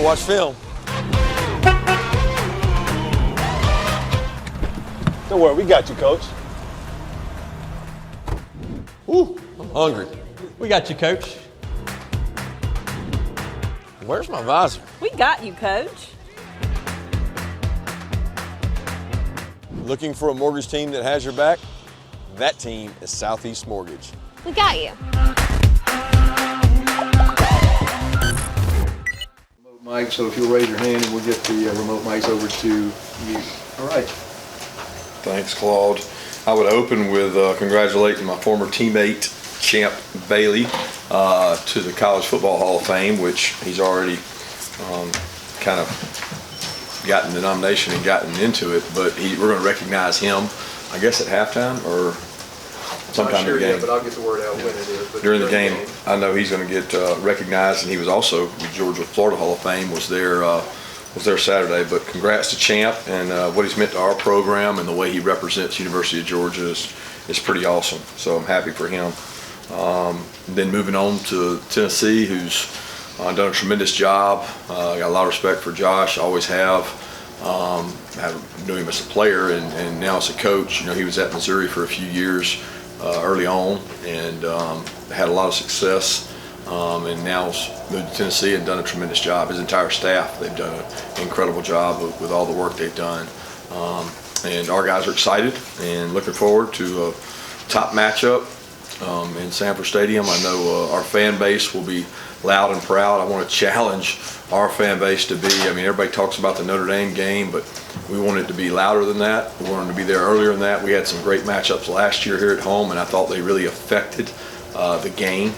watch film. Don't worry, we got you, Coach. Ooh, I'm hungry. We got you, Coach. Where's my visor? We got you, Coach. Looking for a mortgage team that has your back? That team is Southeast Mortgage. We got you. Remote mic, so if you'll raise your hand and we'll get the remote mics over to you. All right. Thanks, Claude. I would open with congratulating my former teammate, Champ Bailey, to the College Football Hall of Fame, which he's already kind of gotten the nomination and gotten into it, but we're going to recognize him, I guess, at halftime or sometime in the game. But I'll get the word out when it is. But During the game, I know he's going to get recognized, and he was also the Georgia-Florida Hall of Fame was there Saturday. But congrats to Champ, and what he's meant to our program and the way he represents University of Georgia is pretty awesome. So I'm happy for him. Then moving on to Tennessee, who's done a tremendous job. I got a lot of respect for Josh, always have. Knew him as a player and now as a coach. You know, he was at Missouri for a few years early on and had a lot of success. And now moved to Tennessee and done a tremendous job. His entire staff, they've done an incredible job with all the work they've done. And our guys are excited and looking forward to a top matchup in Sanford Stadium. I know our fan base will be loud and proud. I want to challenge our fan base to be, I mean, everybody talks about the Notre Dame game, but we want it to be louder than that. We wanted to be there earlier than that. We had some great matchups last year here at home, and I thought they really affected the game.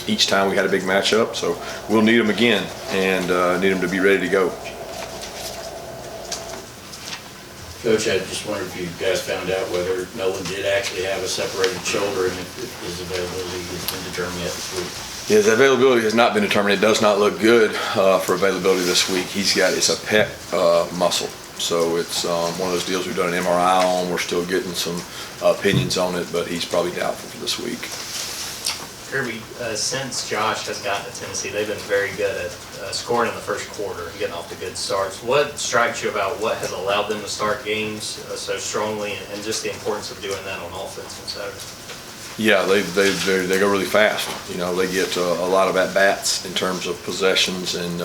Each time we had a big matchup, so we'll need them again and need them to be ready to go. Coach, I just wondered if you guys found out whether Nolan did actually have a separated shoulder and if his availability has been determined yet this week. His availability has not been determined. It does not look good for availability this week. It's a pec muscle. So it's one of those deals we've done an MRI on. We're still getting some opinions on it, but he's probably doubtful for this week. Kirby, since Josh has gotten to Tennessee, they've been very good at scoring in the first quarter and getting off to good starts. What strikes you about what has allowed them to start games so strongly and just the importance of doing that on offense on Saturday? Yeah, they go really fast. You know, they get a lot of at-bats in terms of possessions, and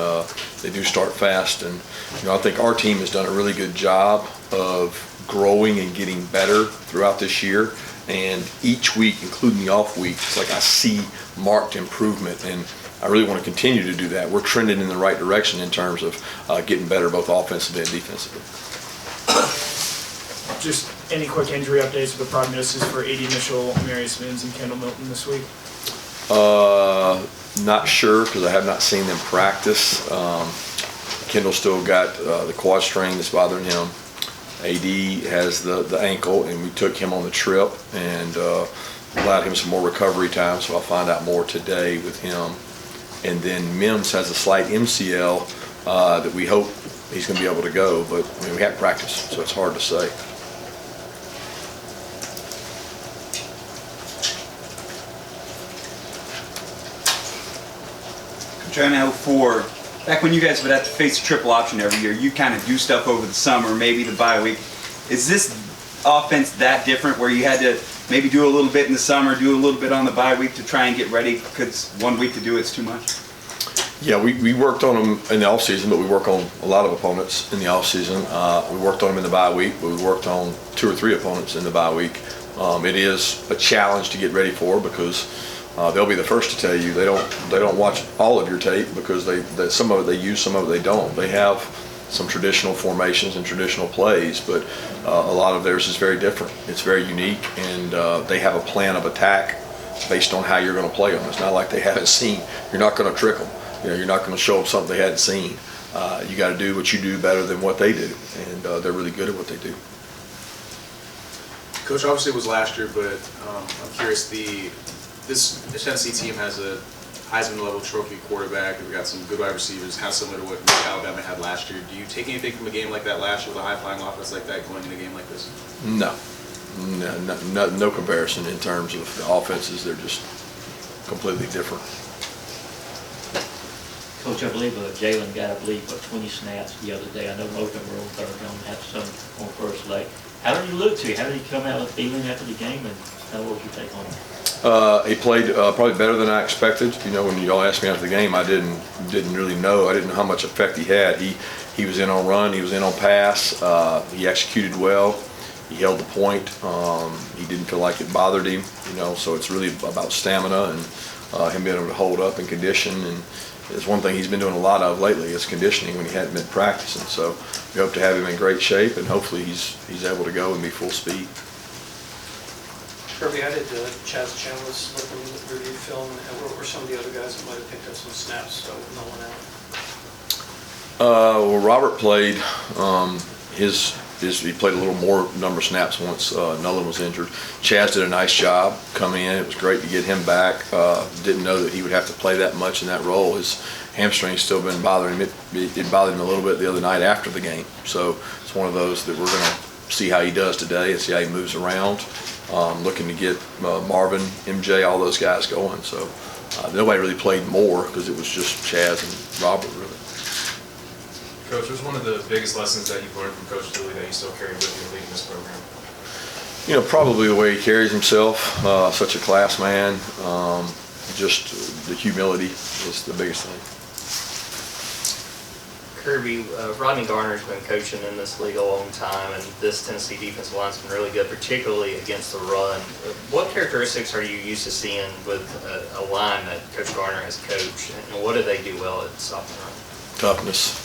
they do start fast. And, you know, I think our team has done a really good job of growing and getting better throughout this year. And each week, including the off weeks, like I see marked improvement, and I really want to continue to do that. We're trending in the right direction in terms of getting better both offensively and defensively. Just any quick injury updates with the prognosis for AD Mitchell, Marius Mims, and Kendall Milton this week? Not sure because I have not seen them practice. Kendall still got the quad strain that's bothering him. AD has the ankle, and we took him on the trip and allowed him some more recovery time, so I'll find out more today with him. And then Mims has a slight MCL that we hope he's going to be able to go, but I mean, we haven't practiced, so it's hard to say. Coach, I know back when you guys would have to face a triple option every year, you kind of do stuff over the summer, maybe the bye week. Is this offense that different where you had to maybe do a little bit in the summer, do a little bit on the bye week to try and get ready because 1 week to do it's too much? Yeah, we worked on them in the offseason, but we work on a lot of opponents in the offseason. We worked on them in the bye week, but we worked on 2 or 3 opponents in the bye week. It is a challenge to get ready for because they'll be the first to tell you they don't watch all of your tape because some of it they use, some of it they don't. They have some traditional formations and traditional plays, but a lot of theirs is very different. It's very unique, and they have a plan of attack based on how you're going to play them. It's not like they haven't seen. You're not going to trick them. You know, you're not going to show them something they hadn't seen. You got to do what you do better than what they do, and they're really good at what they do. Coach, obviously it was last year, but I'm curious. This Tennessee team has a Heisman-level trophy quarterback. We've got some good wide receivers, kind of similar to what Alabama had last year. Do you take anything from a game like that last year with a high-flying offense like that going in a game like this? No comparison in terms of the offenses. They're just completely different. Coach, I believe Jalen got, 20 snaps the other day. I know most of them were on third down, had some on first leg. How did he look to you? How did he come out of the feeling after the game, and what was your take on it? He played probably better than I expected. You know, when y'all asked me after the game, I didn't really know. I didn't know how much effect he had. He was in on run. He was in on pass. He executed well. He held the point. He didn't feel like it bothered him. You know, so it's really about stamina and him being able to hold up in condition. And it's one thing he's been doing a lot of lately is conditioning when he hadn't been practicing. So we hope to have him in great shape, and hopefully he's able to go and be full speed. Kirby, how did Chaz Chandler's look when you reviewed film, and what were some of the other guys that might have picked up some snaps with no one out? Well, Robert played he played a little more number of snaps once Nolan was injured. Chaz did a nice job coming in. It was great to get him back. Didn't know that he would have to play that much in that role. His hamstring's still been bothering him. It bothered him a little bit the other night after the game. So it's one of those that we're going to see how he does today and see how he moves around. Looking to get Marvin, MJ, all those guys going. So nobody really played more because it was just Chaz and Robert, really. Coach, what's one of the biggest lessons that you've learned from Coach Dooley that you still carry with you leading this program? You know, probably the way he carries himself, such a class man. Just the humility is the biggest thing. Kirby, Rodney Garner's been coaching in this league a long time, and this Tennessee defensive line's been really good, particularly against the run. What characteristics are you used to seeing with a line that Coach Garner has coached, and what do they do well at stopping the run? Toughness.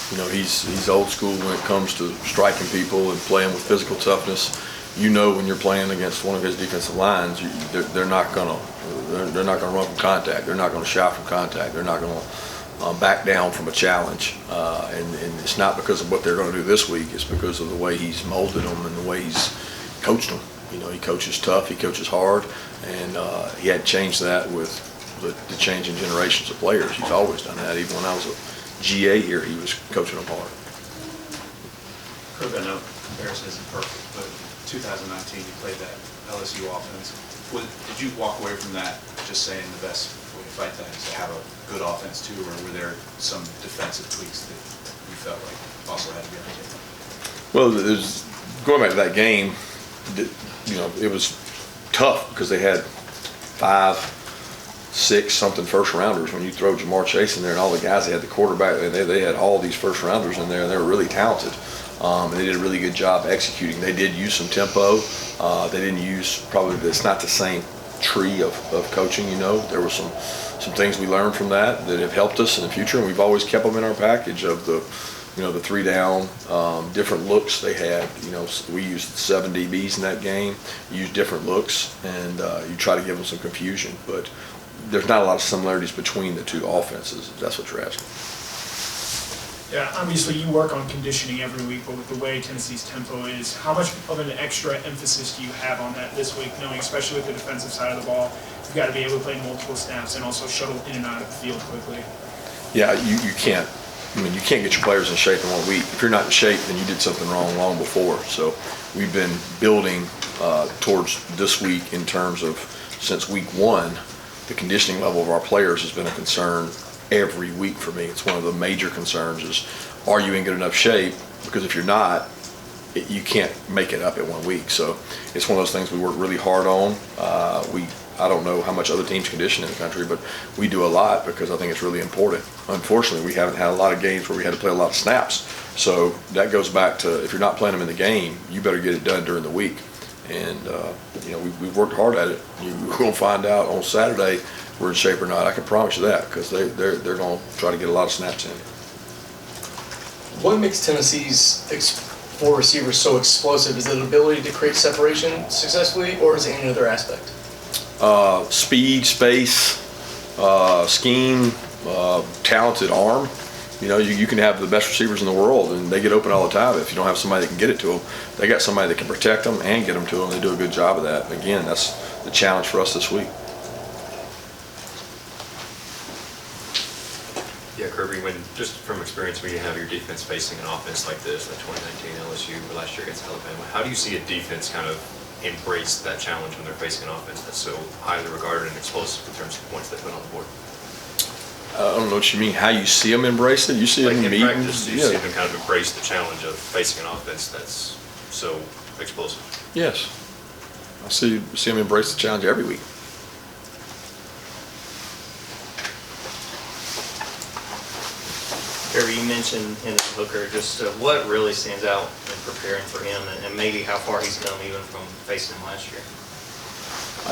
You know, he's old school when it comes to striking people and playing with physical toughness. You know, when you're playing against one of his defensive lines, they're not gonna run from contact. They're not gonna shy from contact. They're not gonna back down from a challenge. And it's not because of what they're going to do this week. It's because of the way he's molded them and the way he's coached them. You know, he coaches tough. He coaches hard, and he had changed that with the changing generations of players. He's always done that. Even when I was a GA here, he was coaching them hard. Kirby, I know Harris isn't perfect, but 2019 you played that LSU offense. Did you walk away from that just saying the best way to fight that is to have a good offense too, or were there some defensive tweaks that you felt like also had to be undertaken? Well, going back to that game, you know, it was tough because they had 5, 6 something first rounders. When you throw Jamar Chase in there and all the guys, they had the quarterback, they had all these first rounders in there, and they were really talented. And they did a really good job executing. They did use some tempo. They didn't use, probably, it's not the same tree of coaching, you know. There were some things we learned from that have helped us in the future, and we've always kept them in our package of the 3 down, different looks they had. You know, we used 7 DBs in that game. You use different looks, and you try to give them some confusion. But there's not a lot of similarities between the two offenses, if that's what you're asking. Yeah, obviously you work on conditioning every week, but with the way Tennessee's tempo is, how much of an extra emphasis do you have on that this week, knowing especially with the defensive side of the ball, you've got to be able to play multiple snaps and also shuttle in and out of the field quickly? Yeah, you can't. I mean, you can't get your players in shape in 1 week. If you're not in shape, then you did something wrong long before. So we've been building towards this week in terms of, since week 1, the conditioning level of our players has been a concern every week for me. It's one of the major concerns is, are you in good enough shape? Because if you're not, you can't make it up in 1 week. So it's one of those things we work really hard on. I don't know how much other teams condition in the country, but we do a lot because I think it's really important. Unfortunately, we haven't had a lot of games where we had to play a lot of snaps. So that goes back to, if you're not playing them in the game, you better get it done during the week. And you know, we've worked hard at it. You're going to find out on Saturday if we're in shape or not. I can promise you that, because they're going to try to get a lot of snaps in. What makes Tennessee's 4 receivers so explosive? Is it the ability to create separation successfully, or is it any other aspect? Speed, space, scheme, talented arm. You know, you can have the best receivers in the world, and they get open all the time. If you don't have somebody that can get it to them, they got somebody that can protect them and get them to them. They do a good job of that. Again, that's the challenge for us this week. Yeah, Kirby, just from experience, when you have your defense facing an offense like this, like 2019 LSU or last year against Alabama, how do you see a defense kind of embrace that challenge when they're facing an offense that's so highly regarded and explosive in terms of points they put on the board? don't know what you mean, how you see them embrace it. You see Like them in in meetings. practice, do you see them kind of embrace the challenge of facing an offense that's so explosive? Yes. I see them embrace the challenge every week. Kirby, you mentioned Hendon Hooker. Just what really stands out in preparing for him, and maybe how far he's come even from facing him last year?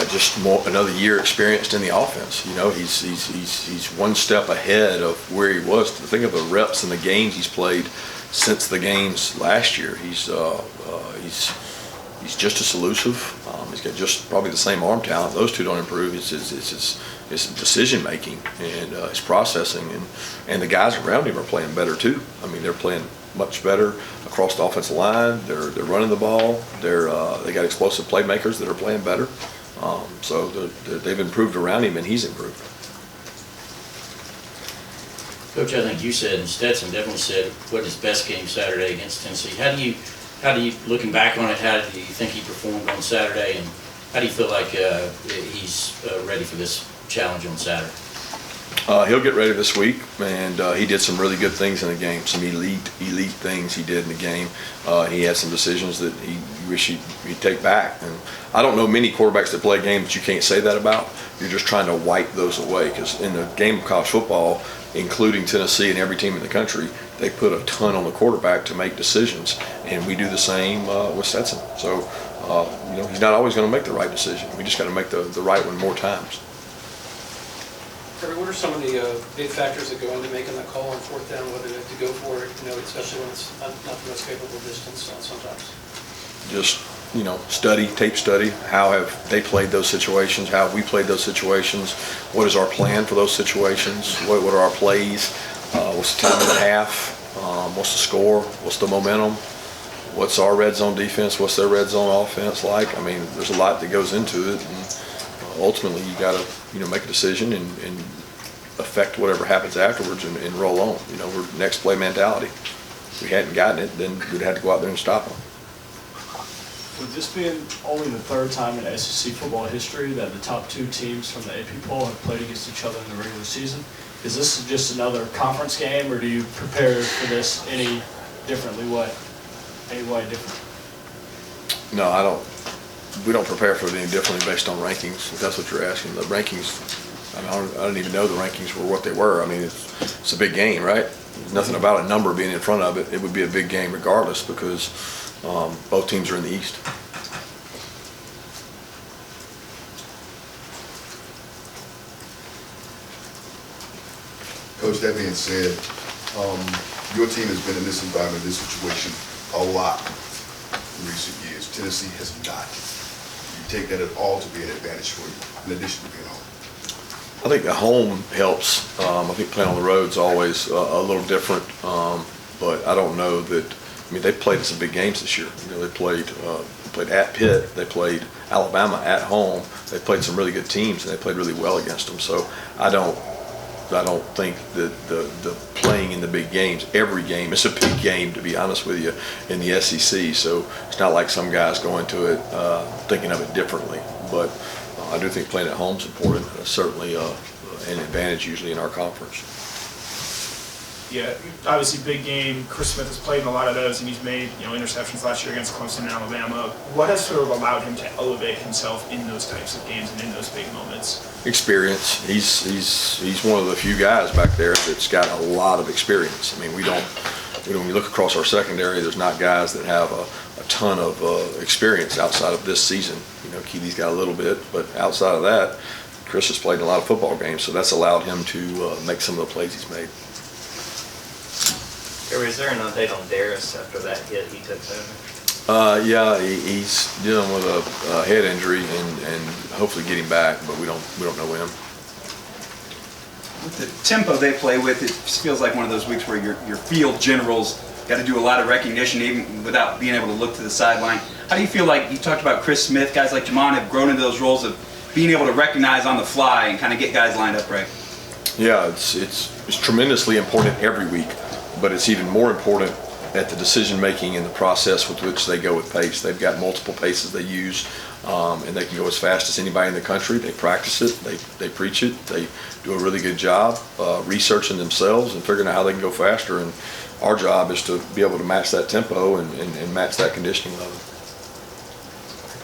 Just another year experienced in the offense. You know, he's one step ahead of where he was. Think of the reps and the games he's played since the games last year. He's just as elusive. He's got just probably the same arm talent. Those two don't improve. It's his decision making and his processing, and the guys around him are playing better too. I mean, they're playing much better across the offensive line. They're running the ball. They got explosive playmakers that are playing better. So they've improved around him, and he's improved. Coach, I think you said, and Stetson definitely said, what his best game Saturday against Tennessee. How do you, looking back on it, how do you think he performed on Saturday, and how do you feel like he's ready for this challenge on Saturday? He'll get ready this week, and he did some really good things in the game, some elite things he did in the game. He had some decisions that he wish he'd take back. And I don't know many quarterbacks that play a game that you can't say that about. You're just trying to wipe those away, because in the game of college football, including Tennessee and every team in the country, they put a ton on the quarterback to make decisions, and we do the same with Stetson. So, he's not always going to make the right decision. We just got to make the right one more times. Kirby, what are some of the big factors that go into making that call on fourth down, whether to go for it, especially when it's not the most favorable distance sometimes? Just, tape study. How have they played those situations? How have we played those situations? What is our plan for those situations? What are our plays? What's the time and a half? What's the score? What's the momentum? What's our red zone defense? What's their red zone offense like? I mean, there's a lot that goes into it, and ultimately you got to, make a decision and affect whatever happens afterwards and roll on. We're next play mentality. If we hadn't gotten it, then we'd have to go out there and stop them. With this being only the third time in SEC football history that the top two teams from the AP poll have played against each other in the regular season, is this just another conference game, or do you prepare for this any different? No, I don't. We don't prepare for it any differently based on rankings, if that's what you're asking. The rankings, I don't even know the rankings were what they were. I mean, it's a big game, right? There's nothing about a number being in front of it. It would be a big game regardless, because both teams are in the East. Coach, that being said, your team has been in this environment, this situation, a lot in recent years. Tennessee has not. You take that at all to be an advantage for you, in addition to being home? I think the home helps. I think playing on the road's always a little different, but I don't know that. I mean, they played some big games this year. They played at Pitt. They played Alabama at home. They played some really good teams, and they played really well against them. So I don't think that the playing in the big games, every game is a big game, to be honest with you, in the SEC. So it's not like some guys go into it thinking of it differently. But I do think playing at home is important. Certainly an advantage usually in our conference. Yeah, obviously big game. Chris Smith has played in a lot of those, and he's made interceptions last year against Clemson and Alabama. What has sort of allowed him to elevate himself in those types of games and in those big moments? Experience. He's one of the few guys back there that's got a lot of experience. I mean, when you look across our secondary, there's not guys that have a ton of experience outside of this season. Keely's got a little bit, but outside of that, Chris has played in a lot of football games, so that's allowed him to make some of the plays he's made. Is there an update on Darius after that hit he took over? Yeah, he's dealing with a head injury and hopefully getting back, but we don't know when. With the tempo they play with, it feels like one of those weeks where your field generals got to do a lot of recognition even without being able to look to the sideline. How do you feel like, you talked about Chris Smith, guys like Jamon have grown into those roles of being able to recognize on the fly and kind of get guys lined up right? Yeah, it's tremendously important every week, but it's even more important at the decision-making and the process with which they go with pace. They've got multiple paces they use, and they can go as fast as anybody in the country. They practice it, they preach it, they do a really good job researching themselves and figuring out how they can go faster. And our job is to be able to match that tempo and match that conditioning level.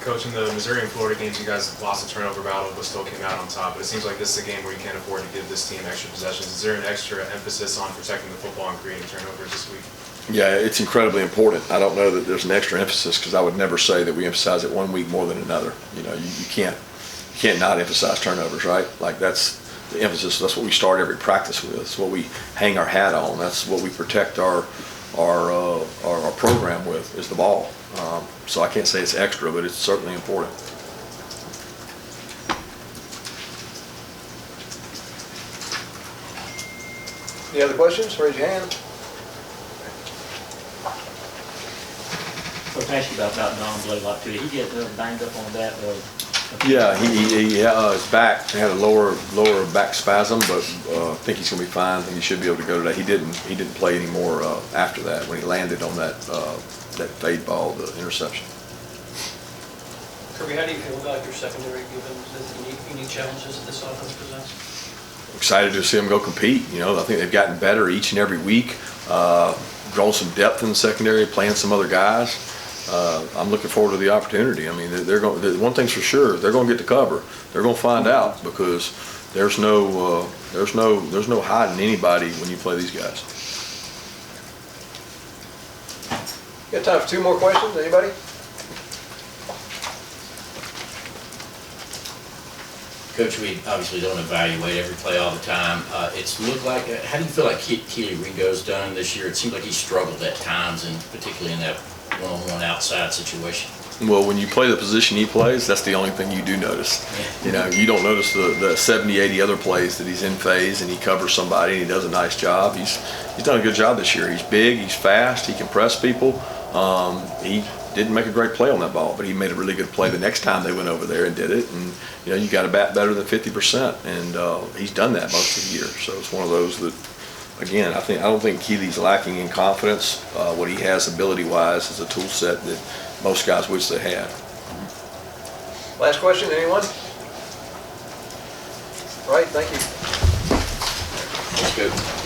Coach, in the Missouri and Florida games, you guys lost a turnover battle, but still came out on top. But it seems like this is a game where you can't afford to give this team extra possessions. Is there an extra emphasis on protecting the football and creating turnovers this week? Yeah, it's incredibly important. I don't know that there's an extra emphasis because I would never say that we emphasize it one week more than another. You know, you can't not emphasize turnovers, right? Like that's the emphasis. That's what we start every practice with. It's what we hang our hat on. That's what we protect our program with is the ball. So I can't say it's extra, but it's certainly important. Any other questions? Raise your hand. Coach, ask you about Don Blaylock too. Did he get banged up on that? Yeah, his back had a lower back spasm, but I think he's going to be fine. I think he should be able to go today. He didn't play anymore after that when he landed on that fade ball, the interception. Kirby, how do you feel about your secondary given the unique challenges that this offense presents? Excited to see them go compete. You know, I think they've gotten better each and every week, grown some depth in the secondary, playing some other guys. I'm looking forward to the opportunity. I mean, one thing's for sure, they're going to get to cover. They're going to find out because there's no hiding anybody when you play these guys. Got time for 2 more questions? Anybody? Coach, we obviously don't evaluate every play all the time. It's looked like, how do you feel like Keely Ringo's done this year? It seems like he struggled at times, and particularly in that one-on-one outside situation. Well, when you play the position he plays, that's the only thing you do notice. Yeah. You know, you don't notice the 70, 80 other plays that he's in phase and he covers somebody and he does a nice job. He's done a good job this year. He's big, he's fast, he can press people. He didn't make a great play on that ball, but he made a really good play the next time they went over there and did it. And you know, you got to bat better than 50%, and he's done that most of the year. So it's one of those that, again, I don't think Keely's lacking in confidence. What he has ability-wise is a tool set that most guys wish they had. Last question, anyone? All right, thank you. Let's go.